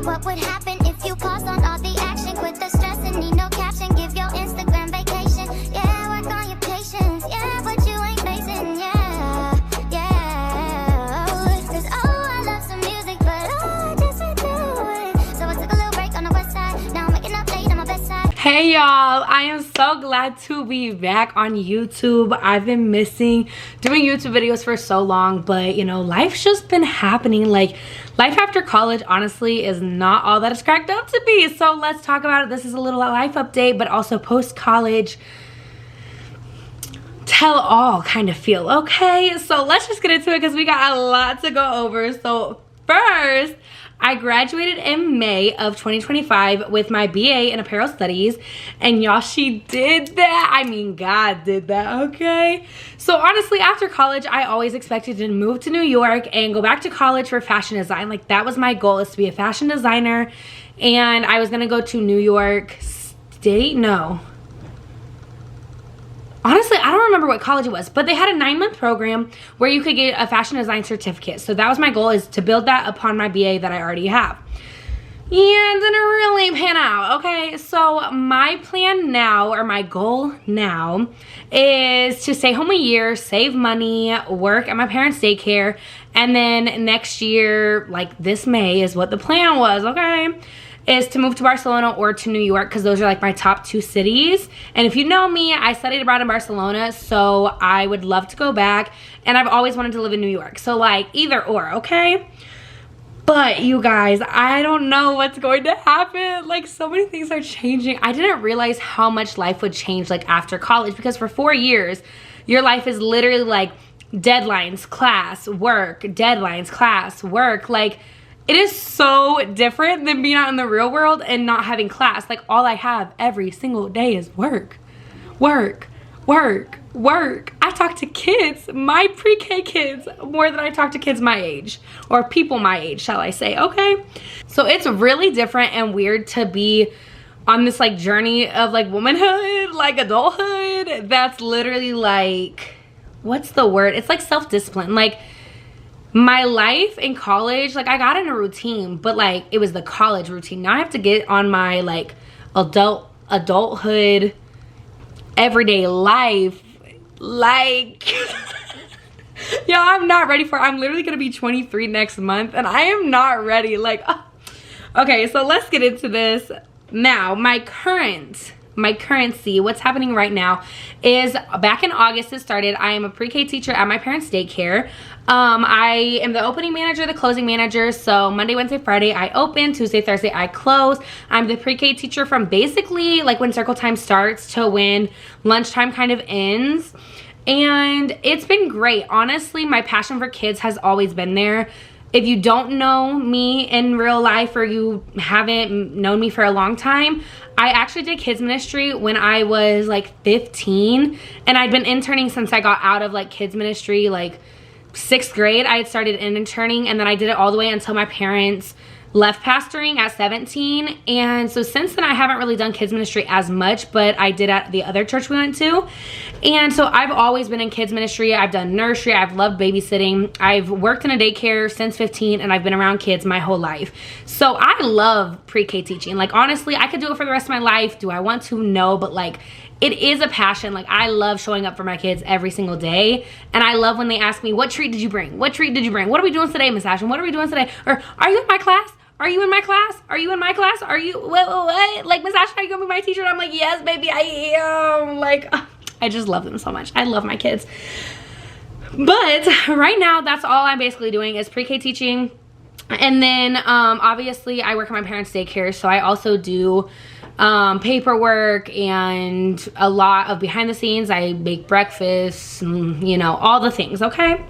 What would happen if you paused on all the action? Quit the stress and need no caption. Give your Instagram vacation. Yeah, work on your patience. Yeah, but you ain't basing. Yeah, yeah. Cause I love some music, but I just can't do it. So I took a little break on the west side. Now I'm waking up late on my best side. Hey y'all, I am so glad to be back on YouTube. I've been missing doing YouTube videos for so long, but you know, life's just been happening. Like, life after college honestly is not all that it's cracked up to be. So let's talk about it. This is a little life update, but also post-college tell all kind of feel. Okay, so let's just get into it because we got a lot to go over. So first, I graduated in May of 2025 with my BA in apparel studies, and y'all, she did that. I mean, God did that, okay? So honestly, after college, I always expected to move to New York and go back to college for fashion design. Like, that was my goal, is to be a fashion designer, and I was gonna go to New York State, no. Honestly, I don't remember what college it was, but they had a 9-month program where you could get a fashion design certificate. So that was my goal, is to build that upon my BA that I already have. And didn't really pan out, okay? So my plan now, or my goal now, is to stay home a year, save money, work at my parents' daycare, and then next year, like this May is what the plan was, okay? Is to move to Barcelona or to New York, because those are like my top 2 cities. And if you know me, I studied abroad in Barcelona, so I would love to go back, and I've always wanted to live in New York. So like either or, okay? But you guys, I don't know what's going to happen. Like, so many things are changing. I didn't realize how much life would change like after college, because for 4 years, your life is literally like deadlines, class, work, deadlines, class, work. Like, it is so different than being out in the real world and not having class. Like, all I have every single day is work, work, work, work. I talk to kids, my pre-K kids, more than I talk to kids my age, or people my age, shall I say, okay? So it's really different and weird to be on this like journey of like womanhood, like adulthood. That's literally like, what's the word? It's like self-discipline. Like, my life in college, like, I got in a routine, but like it was the college routine. Now I have to get on my like adulthood everyday life. Like, yeah, I'm not ready for it. I'm literally gonna be 23 next month, and I am not ready. Like, okay, so let's get into this now. My currency, what's happening right now is, back in August it started. I am a pre-K teacher at my parents' daycare. I am the opening manager, the closing manager. So Monday, Wednesday, Friday I open, Tuesday, Thursday I close. I'm the pre-K teacher from basically like when circle time starts to when lunchtime kind of ends. And it's been great. Honestly, my passion for kids has always been there. If you don't know me in real life, or you haven't known me for a long time, I actually did kids ministry when I was like 15, and I'd been interning since I got out of like kids ministry, like 6th grade. I had started interning, and then I did it all the way until my parents left pastoring at 17. And so since then I haven't really done kids ministry as much, but I did at the other church we went to. And so I've always been in kids ministry. I've done nursery, I've loved babysitting, I've worked in a daycare since 15, and I've been around kids my whole life. So I love pre-K teaching. Like, honestly, I could do it for the rest of my life. Do I want to? No, but like, it is a passion. Like, I love showing up for my kids every single day. And I love when they ask me, what treat did you bring? What treat did you bring? What are we doing today, Miss Ashlynne? What are we doing today? Or, are you in my class? Are you in my class? Are you in my class? Are you, what? Like, Miss Ashlynne, are you gonna be my teacher? And I'm like, yes, baby, I am. Like, I just love them so much. I love my kids. But right now, that's all I'm basically doing is pre-K teaching. And then, obviously, I work at my parents' daycare, so I also do paperwork and a lot of behind the scenes. I make breakfast, you know, all the things, okay?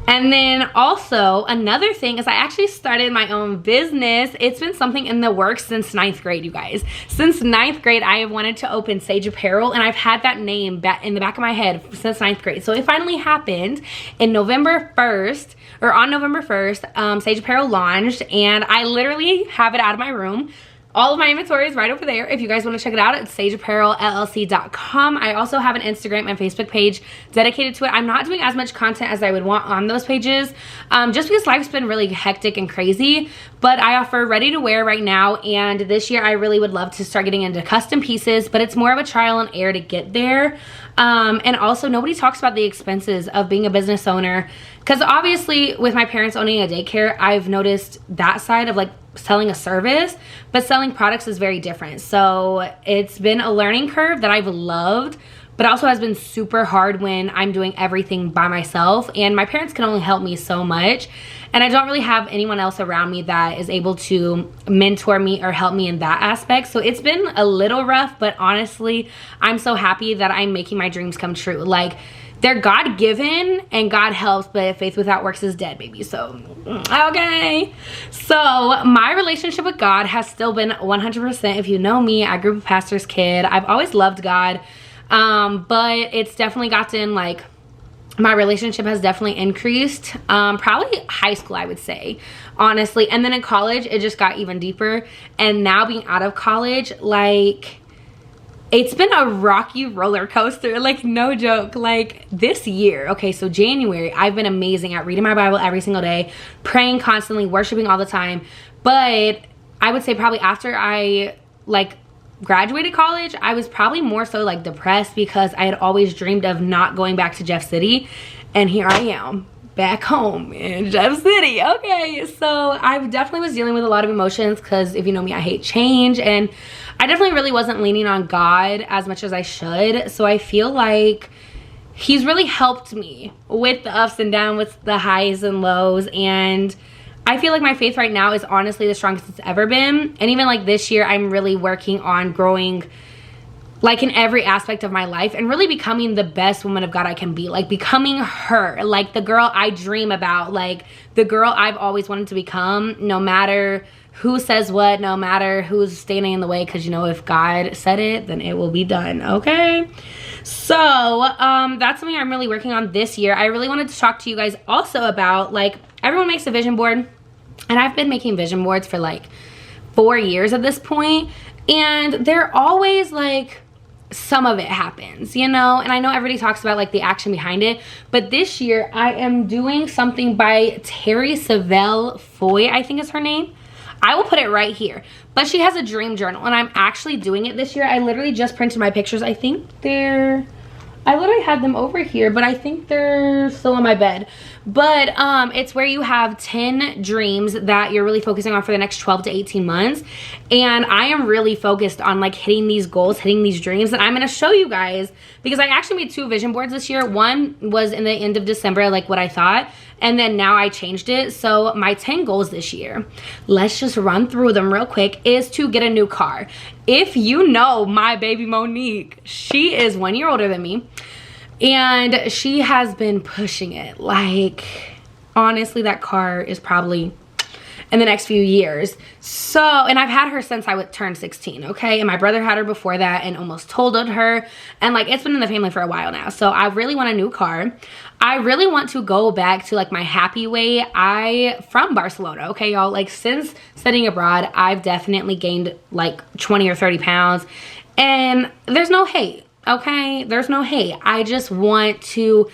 And then also another thing is I actually started my own business. It's been something in the works since 9th grade, you guys. Since 9th grade, I have wanted to open Sage Apparel, and I've had that name in the back of my head since 9th grade. So it finally happened in November 1st, or on November 1st, Sage Apparel launched, and I literally have it out of my room all of my inventory is right over there. If you guys want to check it out, it's sageapparelllc.com. I also have an Instagram and Facebook page dedicated to it. I'm not doing as much content as I would want on those pages, just because life's been really hectic and crazy. But I offer ready to wear right now, and this year I really would love to start getting into custom pieces, but it's more of a trial and error to get there. And also, nobody talks about the expenses of being a business owner, because obviously with my parents owning a daycare, I've noticed that side of like selling a service, but selling products is very different. So it's been a learning curve that I've loved, but also has been super hard when I'm doing everything by myself, and my parents can only help me so much, and I don't really have anyone else around me that is able to mentor me or help me in that aspect. So it's been a little rough, but honestly, I'm so happy that I'm making my dreams come true. Like, they're God-given and God helps, but faith without works is dead, baby. So, okay. So, my relationship with God has still been 100%. If you know me, I grew up a pastor's kid. I've always loved God, but it's definitely gotten, like, my relationship has definitely increased. Probably high school, I would say, honestly. And then in college, it just got even deeper. And now being out of college, like, it's been a rocky roller coaster, like, no joke. Like, this year, okay, so January, I've been amazing at reading my Bible every single day, praying constantly, worshiping all the time. But I would say probably after I, like, graduated college, I was probably more so, like, depressed, because I had always dreamed of not going back to Jeff City, and here I am back home in Jeff City. Okay, so I definitely was dealing with a lot of emotions, because if you know me, I hate change, and I definitely really wasn't leaning on God as much as I should. So I feel like he's really helped me with the ups and downs, with the highs and lows, and I feel like my faith right now is honestly the strongest it's ever been. And even like this year, I'm really working on growing, like, in every aspect of my life, and really becoming the best woman of God I can be. Like, becoming her, like the girl I dream about, like the girl I've always wanted to become, no matter who says what, no matter who's standing in the way, because, you know, if God said it, then it will be done, okay? So that's something I'm really working on this year. I really wanted to talk to you guys also about, like, everyone makes a vision board, and I've been making vision boards for like 4 years at this point, and they're always like, some of it happens, you know, and I know everybody talks about like the action behind it, but this year I am doing something by Terry Savelle Foy, I think is her name. I will put it right here, but she has a dream journal, and I'm actually doing it this year. I literally just printed my pictures. I think I literally had them over here, but I think they're still on my bed. But it's where you have 10 dreams that you're really focusing on for the next 12 to 18 months. And I am really focused on like hitting these goals, hitting these dreams. And I'm going to show you guys, because I actually made 2 vision boards this year. One was in the end of December, like what I thought. And then now I changed it. So my 10 goals this year, let's just run through them real quick, is to get a new car. If you know my baby Monique, she is 1 year older than me. And she has been pushing it. Like, honestly, that car is probably in the next few years. So, and I've had her since I turned 16, okay? And my brother had her before that and almost totaled her. And like, it's been in the family for a while now. So I really want a new car. I really want to go back to like my happy way. From Barcelona, okay, y'all? Like, since studying abroad, I've definitely gained like 20 or 30 pounds. And there's no hate. Okay, there's no hate. I just want to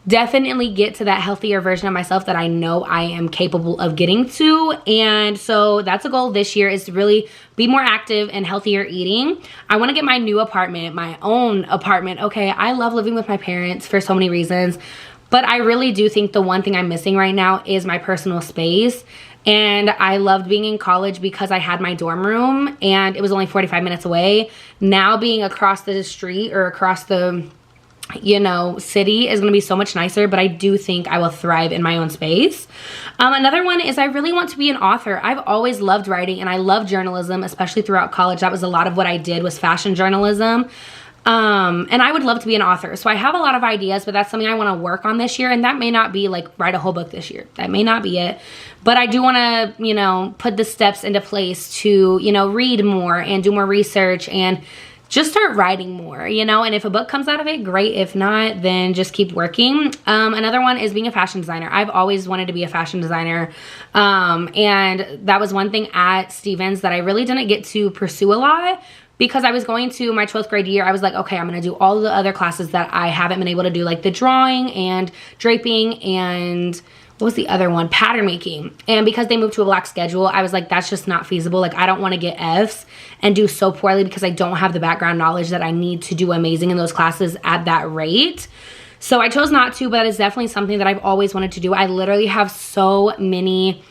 definitely get to that healthier version of myself that I know I am capable of getting to. And so that's a goal this year, is to really be more active and healthier eating. I want to get my new apartment, my own apartment. Okay, I love living with my parents for so many reasons, but I really do think the one thing I'm missing right now is my personal space. And I loved being in college because I had my dorm room and it was only 45 minutes away. Now being across the street or across the, you know, city is going to be so much nicer, but I do think I will thrive in my own space. Another one is I really want to be an author. I've always loved writing and I love journalism, especially throughout college. That was a lot of what I did, was fashion journalism. And I would love to be an author. So I have a lot of ideas, but that's something I want to work on this year. And that may not be like write a whole book this year. That may not be it. But I do want to, you know, put the steps into place to, you know, read more and do more research and just start writing more, you know, and if a book comes out of it, great. If not, then just keep working. Another one is being a fashion designer. I've always wanted to be a fashion designer. And that was one thing at Stevens that I really didn't get to pursue a lot, because I was going to my 12th grade year. I was like, okay, I'm going to do all the other classes that I haven't been able to do, like the drawing and draping and what was the other one? Pattern making. And because they moved to a block schedule, I was like, that's just not feasible. Like, I don't want to get Fs and do so poorly because I don't have the background knowledge that I need to do amazing in those classes at that rate. So I chose not to, but that is definitely something that I've always wanted to do. I literally have so many.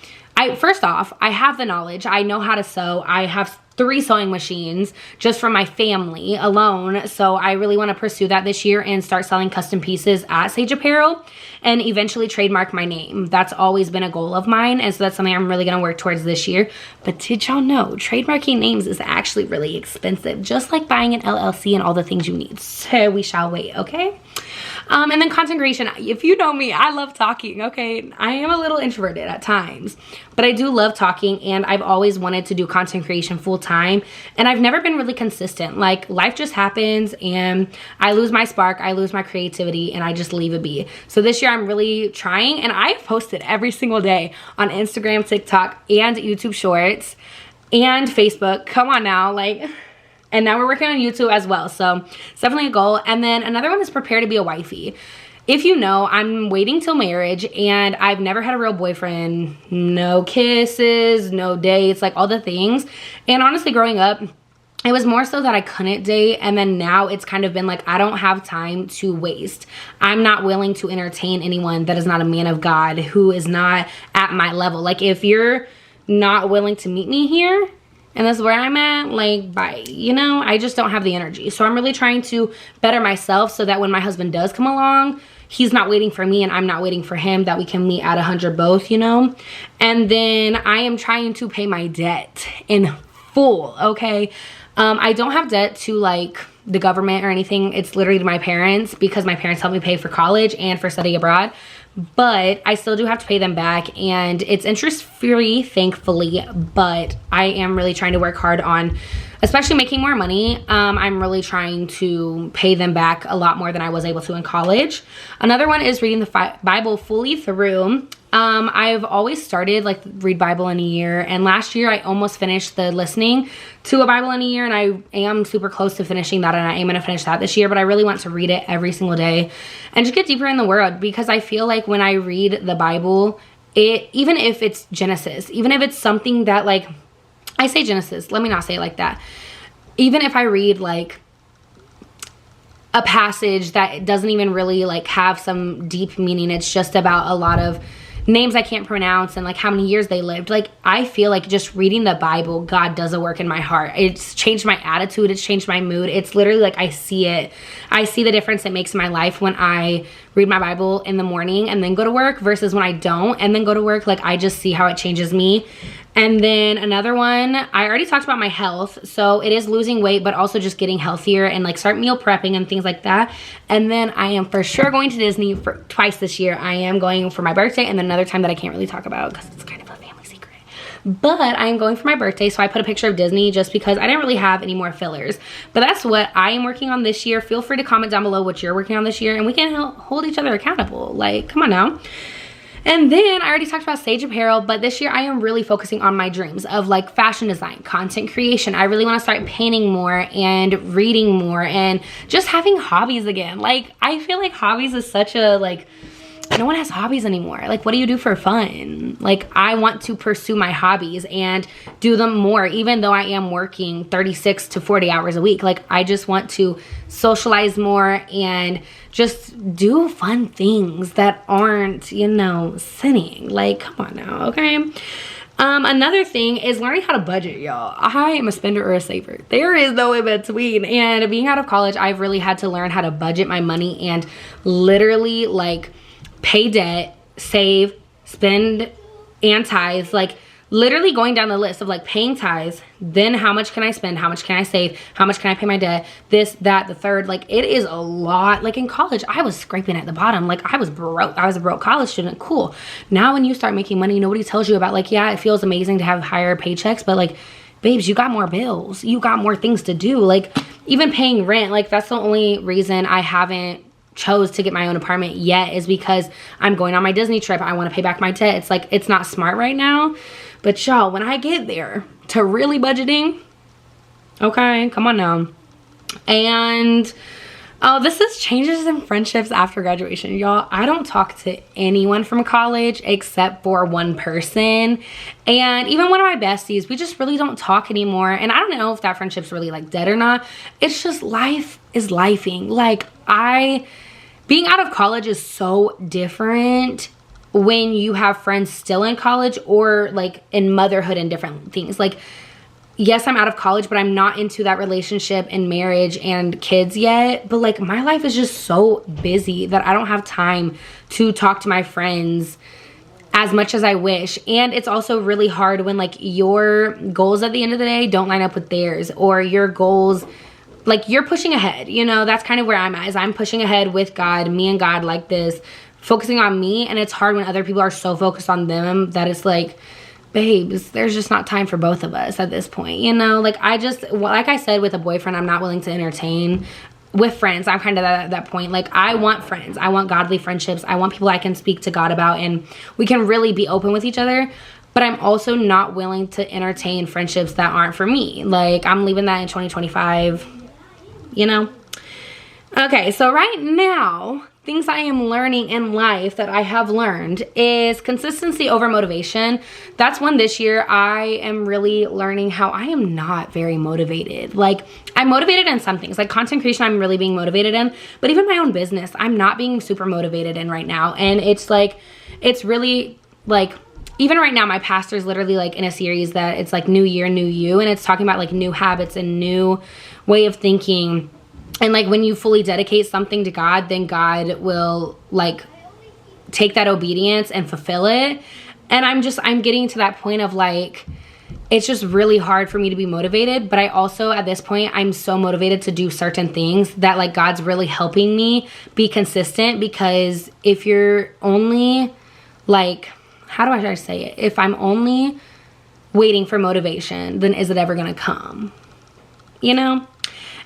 First off, I have the knowledge. I know how to sew. I have 3 sewing machines just from my family alone. So I really want to pursue that this year and start selling custom pieces at Sage Apparel and eventually trademark my name. That's always been a goal of mine. And so that's something I'm really going to work towards this year. But did y'all know trademarking names is actually really expensive, just like buying an LLC and all the things you need. So we shall wait, okay? And then content creation. If you know me, I love talking, okay? I am a little introverted at times, but I do love talking, and I've always wanted to do content creation full time, and I've never been really consistent. Like, life just happens, and I lose my spark, I lose my creativity, and I just leave it be. So this year I'm really trying, and I've posted every single day on Instagram, TikTok, and YouTube Shorts, and Facebook. Come on now, like... And now we're working on YouTube as well. So it's definitely a goal. And then another one is prepare to be a wifey. If you know, I'm waiting till marriage, and I've never had a real boyfriend. No kisses, no dates, like all the things. And honestly, growing up, it was more so that I couldn't date. And then now it's kind of been like, I don't have time to waste. I'm not willing to entertain anyone that is not a man of God, who is not at my level. Like, if you're not willing to meet me here, and that's where I'm at, like, bye. You know, I just don't have the energy. So I'm really trying to better myself so that when my husband does come along, he's not waiting for me and I'm not waiting for him, that we can meet at 100 both, you know? And then I am trying to pay my debt in full, okay? I don't have debt to, like, the government or anything. It's literally to my parents, because my parents helped me pay for college and for study abroad. But I still do have to pay them back, and it's interest free, thankfully. But I am really trying to work hard on, especially making more money. I'm really trying to pay them back a lot more than I was able to in college. Another one is reading the Bible fully through. I've always started, like, read Bible in a year, and last year I almost finished the listening to a Bible in a year, and I am super close to finishing that, and I am going to finish that this year. But I really want to read it every single day and just get deeper in the word, because I feel like when I read the Bible, even if it's Genesis, even if it's something that, like, I say Genesis, let me not say it like that. Even if I read, like, a passage that doesn't even really, like, have some deep meaning, it's just about a lot of names I can't pronounce and, like, how many years they lived. Like, I feel like just reading the Bible, God does a work in my heart. It's changed my attitude. It's changed my mood. It's literally like I see it. I see the difference it makes in my life when I read my Bible in the morning and then go to work versus when I don't and then go to work. Like, I just see how it changes me. And then another one, I already talked about my health. So it is losing weight, but also just getting healthier and, like, start meal prepping and things like that. And then I am for sure going to Disney for twice this year. I am going for my birthday, and then another time that I can't really talk about because it's kind of a family secret. But I am going for my birthday, so I put a picture of Disney just because I didn't really have any more fillers. But that's what I am working on this year. Feel free to comment down below what you're working on this year, and we can hold each other accountable. Like, come on now. And then I already talked about Sage Apparel, but this year I am really focusing on my dreams of, like, fashion design, content creation. I really want to start painting more and reading more and just having hobbies again. Like, I feel like hobbies is such a, like, no one has hobbies anymore. Like, what do you do for fun? Like, I want to pursue my hobbies and do them more, even though I am working 36 to 40 hours a week. Like, I just want to socialize more and just do fun things that aren't, you know, sinning. Like, come on now, okay? Another thing is learning how to budget, y'all. I am a spender or a saver. There is no in between. And being out of college, I've really had to learn how to budget my money and literally, like, pay debt, save, spend, and tithe. Like, literally going down the list of, like, paying tithes, then how much can I spend, how much can I save, how much can I pay my debt, this, that, the third. Like, it is a lot. Like, in college, I was scraping at the bottom. Like, I was broke. I was a broke college student. Cool. Now when you start making money, nobody tells you about, like, yeah, it feels amazing to have higher paychecks, but, like, babes, you got more bills. You got more things to do. Like, even paying rent. Like, that's the only reason I haven't chose to get my own apartment yet, is because I'm going on my Disney trip. I want to pay back my debt. It's like, it's not smart right now. But y'all, when I get there to really budgeting, okay, come on now. And this is changes in friendships after graduation. Y'all, I don't talk to anyone from college except for one person. And even one of my besties, we just really don't talk anymore. And I don't know if that friendship's really like dead or not. It's just life is lifing. Like, being out of college is so different when you have friends still in college or like in motherhood and different things. Like, yes, I'm out of college, but I'm not into that relationship and marriage and kids yet. But like, my life is just so busy that I don't have time to talk to my friends as much as I wish. And it's also really hard when like your goals at the end of the day don't line up with theirs, or your goals, like, you're pushing ahead, you know. That's kind of where I'm at, is I'm pushing ahead with God, me and God, like this, focusing on me. And it's hard when other people are so focused on them that it's like, babes, there's just not time for both of us at this point, you know. Like, like I said, with a boyfriend, I'm not willing to entertain. With friends, I'm kind of at that point. Like, I want friends. I want godly friendships. I want people I can speak to God about and we can really be open with each other. But I'm also not willing to entertain friendships that aren't for me. Like, I'm leaving that in 2025, you know. Okay, so right now, things I am learning in life that I have learned is consistency over motivation. That's one this year. I am really learning how I am not very motivated. Like, I'm motivated in some things, like content creation, I'm really being motivated in, but even my own business, I'm not being super motivated in right now. And it's like, it's really like, even right now, my pastor's literally like in a series that it's like New Year, New You, and it's talking about like new habits and new way of thinking. And like, when you fully dedicate something to God, then God will like take that obedience and fulfill it. And I'm getting to that point of like, it's just really hard for me to be motivated. But I also, at this point, I'm so motivated to do certain things that like God's really helping me be consistent. Because if you're only like, how do I say it? If I'm only waiting for motivation, then is it ever gonna come? You know?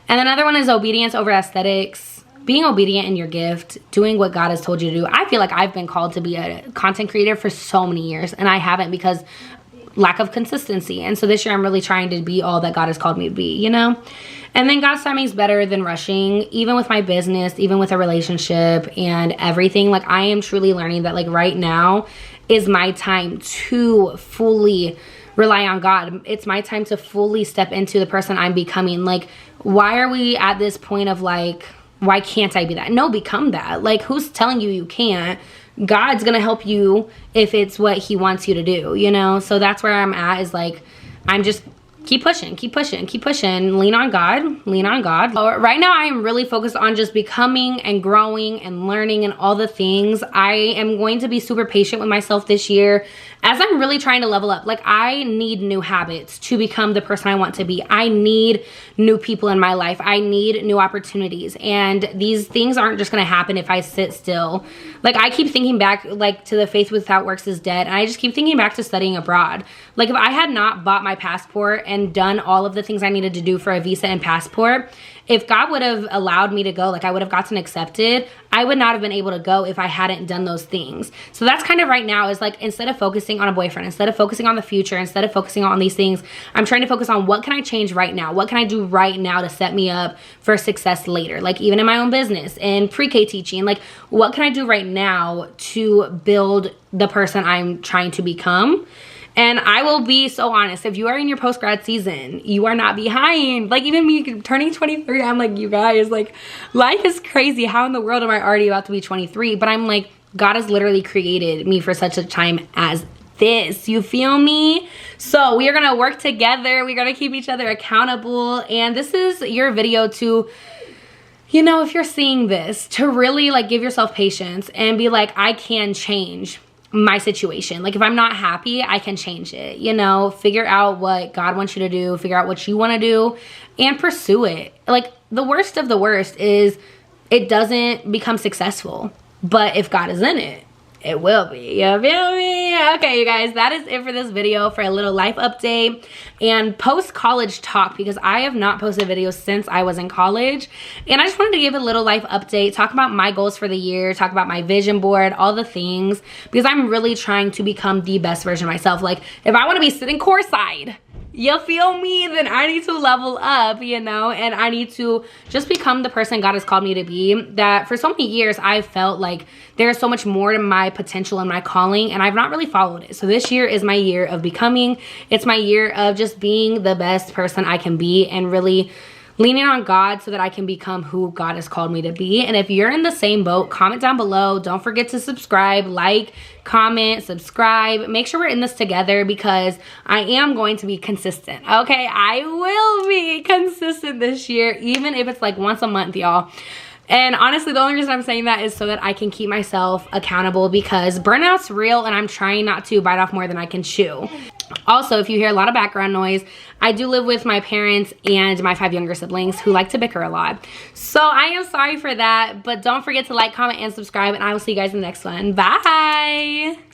And another one is obedience over aesthetics. Being obedient in your gift, doing what God has told you to do. I feel like I've been called to be a content creator for so many years, and I haven't because lack of consistency. And so this year I'm really trying to be all that God has called me to be, you know? And then God's timing is better than rushing, even with my business, even with a relationship and everything. Like, I am truly learning that like right now is my time to fully rely on God. It's my time to fully step into the person I'm becoming. Like, why are we at this point of like, why can't I be that? No, become that. Like, who's telling you you can't? God's gonna help you if it's what he wants you to do, you know? So that's where I'm at, is like, I'm just keep pushing, lean on God. Right now I am really focused on just becoming and growing and learning and all the things. I am going to be super patient with myself this year as I'm really trying to level up. Like, I need new habits to become the person I want to be. I need new people in my life. I need new opportunities. And these things aren't just gonna happen if I sit still. Like, I keep thinking back like to the faith without works is dead. And I just keep thinking back to studying abroad. Like, if I had not bought my passport and done all of the things I needed to do for a visa and passport, if God would have allowed me to go, like I would have gotten accepted, I would not have been able to go if I hadn't done those things. So that's kind of right now is like, instead of focusing on a boyfriend, instead of focusing on the future, instead of focusing on these things, I'm trying to focus on what can I change right now? What can I do right now to set me up for success later? Like, even in my own business and pre-K teaching, like, what can I do right now to build the person I'm trying to become? And I will be so honest, if you are in your post-grad season, you are not behind. Like, even me turning 23, I'm like, you guys, like, life is crazy. How in the world am I already about to be 23? But I'm like, God has literally created me for such a time as this. You feel me? So we are gonna work together. We're gonna keep each other accountable. And this is your video to, you know, if you're seeing this, to really like give yourself patience and be like, I can change my situation. Like, if I'm not happy, I can change it, you know? Figure out what God wants you to do, figure out what you want to do, and pursue it. Like, the worst of the worst is it doesn't become successful, but if God is in it, it will be. You feel me? Okay, you guys, that is it for this video, for a little life update and post-college talk, because I have not posted videos since I was in college. And I just wanted to give a little life update, talk about my goals for the year, talk about my vision board, all the things, because I'm really trying to become the best version of myself. Like, if I want to be sitting courtside, you feel me, then I need to level up, you know, and I need to just become the person God has called me to be. That for so many years I felt like there's so much more to my potential and my calling, and I've not really followed it. So this year is my year of becoming. It's my year of just being the best person I can be and really leaning on God so that I can become who God has called me to be. And if you're in the same boat, comment down below. Don't forget to subscribe, like, comment, subscribe. Make sure we're in this together, because I am going to be consistent. Okay, I will be consistent this year, even if it's like once a month, y'all. And honestly, the only reason I'm saying that is so that I can keep myself accountable, because burnout's real and I'm trying not to bite off more than I can chew. Also, if you hear a lot of background noise, I do live with my parents and my 5 younger siblings who like to bicker a lot. So I am sorry for that, but don't forget to like, comment, and subscribe, and I will see you guys in the next one. Bye!